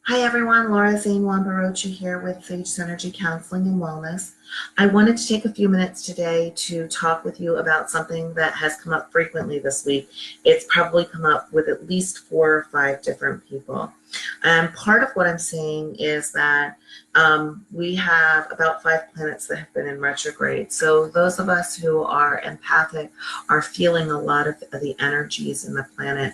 Hi everyone, Laura Zane Wambarocha here with Sage Synergy Counseling and Wellness. I wanted to take a few minutes today to talk with you about something that has come up frequently this week. It's probably come up with at least 4 or 5 different people. And part of what I'm saying is that we have about 5 planets that have been in retrograde. So those of us who are empathic are feeling a lot of the energies in the planet.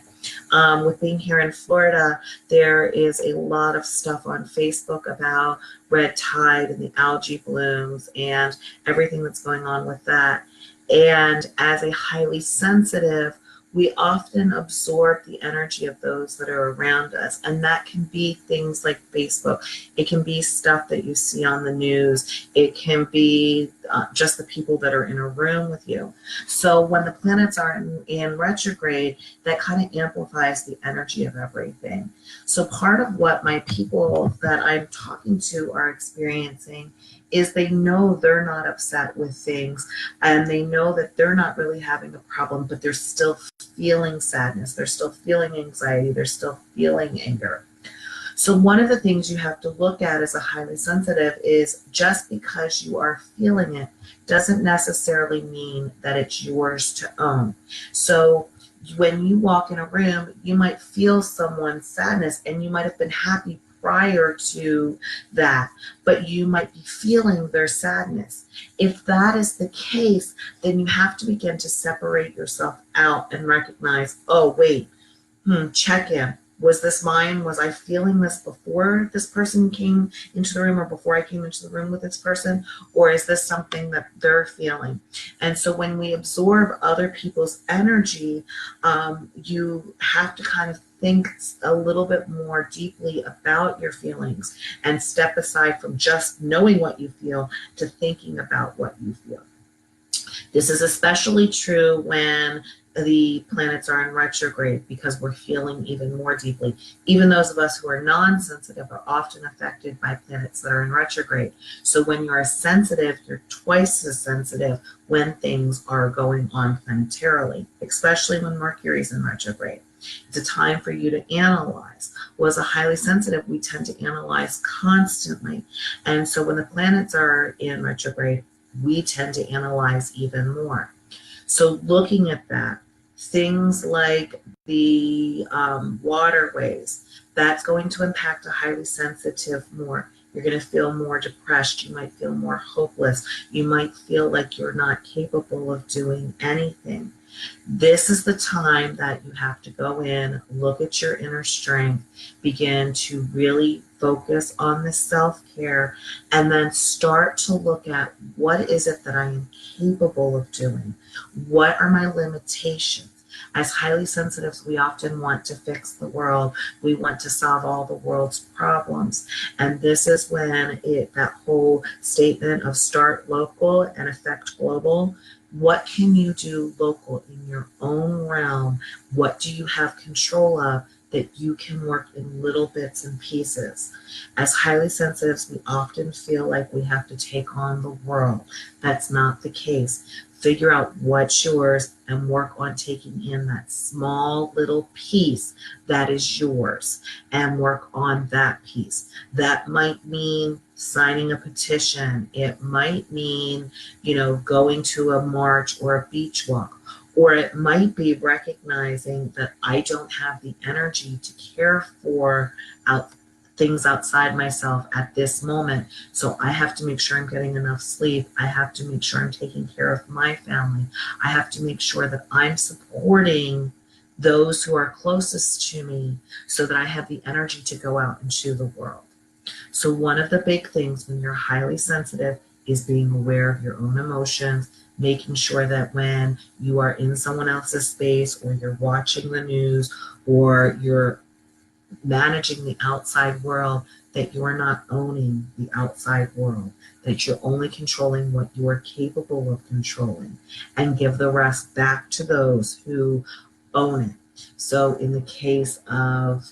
With being here in Florida, there is a lot of stuff on Facebook about red tide and the algae blooms and everything that's going on with that. And as a highly sensitive, we often absorb the energy of those that are around us. And that can be things like Facebook. It can be stuff that you see on the news. It can be just the people that are in a room with you. So when the planets are in retrograde, that kind of amplifies the energy of everything. So part of what my people that I'm talking to are experiencing is they know they're not upset with things and they know that they're not really having a problem, but they're still feeling sadness, they're still feeling anxiety, they're still feeling anger. So one of the things you have to look at as a highly sensitive is just because you are feeling it doesn't necessarily mean that it's yours to own. So when you walk in a room, you might feel someone's sadness and you might have been happy prior to that, but you might be feeling their sadness. If that is the case, then you have to begin to separate yourself out and recognize, oh, wait, check in. Was this mine? Was I feeling this before this person came into the room or before I came into the room with this person? Or is this something that they're feeling? And so when we absorb other people's energy, you have to kind of think a little bit more deeply about your feelings and step aside from just knowing what you feel to thinking about what you feel. This is especially true when the planets are in retrograde because we're feeling even more deeply. Even those of us who are non-sensitive are often affected by planets that are in retrograde. So when you're sensitive, you're twice as sensitive when things are going on planetarily, especially when Mercury's in retrograde. It's a time for you to analyze. Well, as a highly sensitive, we tend to analyze constantly. And so when the planets are in retrograde, we tend to analyze even more. So looking at that, things like the waterways, that's going to impact a highly sensitive more. You're going to feel more depressed. You might feel more hopeless. You might feel like you're not capable of doing anything. This is the time that you have to go in, look at your inner strength, begin to really focus on the self-care, and then start to look at what is it that I am capable of doing? What are my limitations? As highly sensitives, we often want to fix the world. We want to solve all the world's problems. And this is when that whole statement of start local and affect global. What can you do local in your own realm? What do you have control of that you can work in little bits and pieces? As highly sensitives, we often feel like we have to take on the world. That's not the case. Figure out what's yours and work on taking in that small little piece that is yours and work on that piece. That might mean signing a petition. It might mean, going to a march or a beach walk. Or it might be recognizing that I don't have the energy to care for things outside myself at this moment. So I have to make sure I'm getting enough sleep. I have to make sure I'm taking care of my family. I have to make sure that I'm supporting those who are closest to me so that I have the energy to go out into the world. So one of the big things when you're highly sensitive is being aware of your own emotions, making sure that when you are in someone else's space or you're watching the news or you're managing the outside world, that you are not owning the outside world, that you're only controlling what you are capable of controlling, and give the rest back to those who own it. So in the case of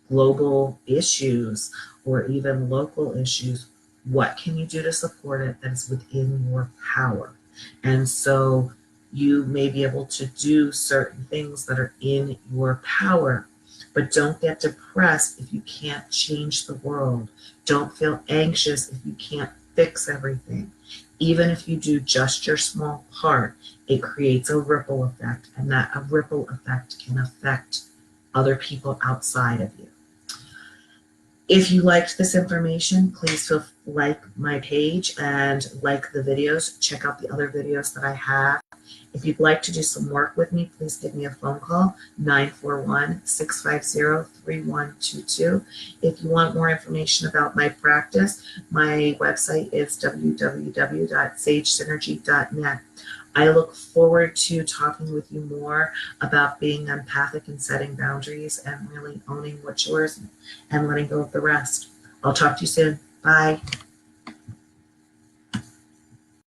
global issues or even local issues, what can you do to support it that is within your power? And so you may be able to do certain things that are in your power. But don't get depressed if you can't change the world. Don't feel anxious if you can't fix everything. Even if you do just your small part, it creates a ripple effect, and that a ripple effect can affect other people outside of you. If you liked this information, please feel like my page and like the videos. Check out the other videos that I have. If you'd like to do some work with me, please give me a phone call, 941-650-3122. If you want more information about my practice, my website is www.sagesynergy.net. I look forward to talking with you more about being empathic and setting boundaries and really owning what's yours and letting go of the rest. I'll talk to you soon. Bye.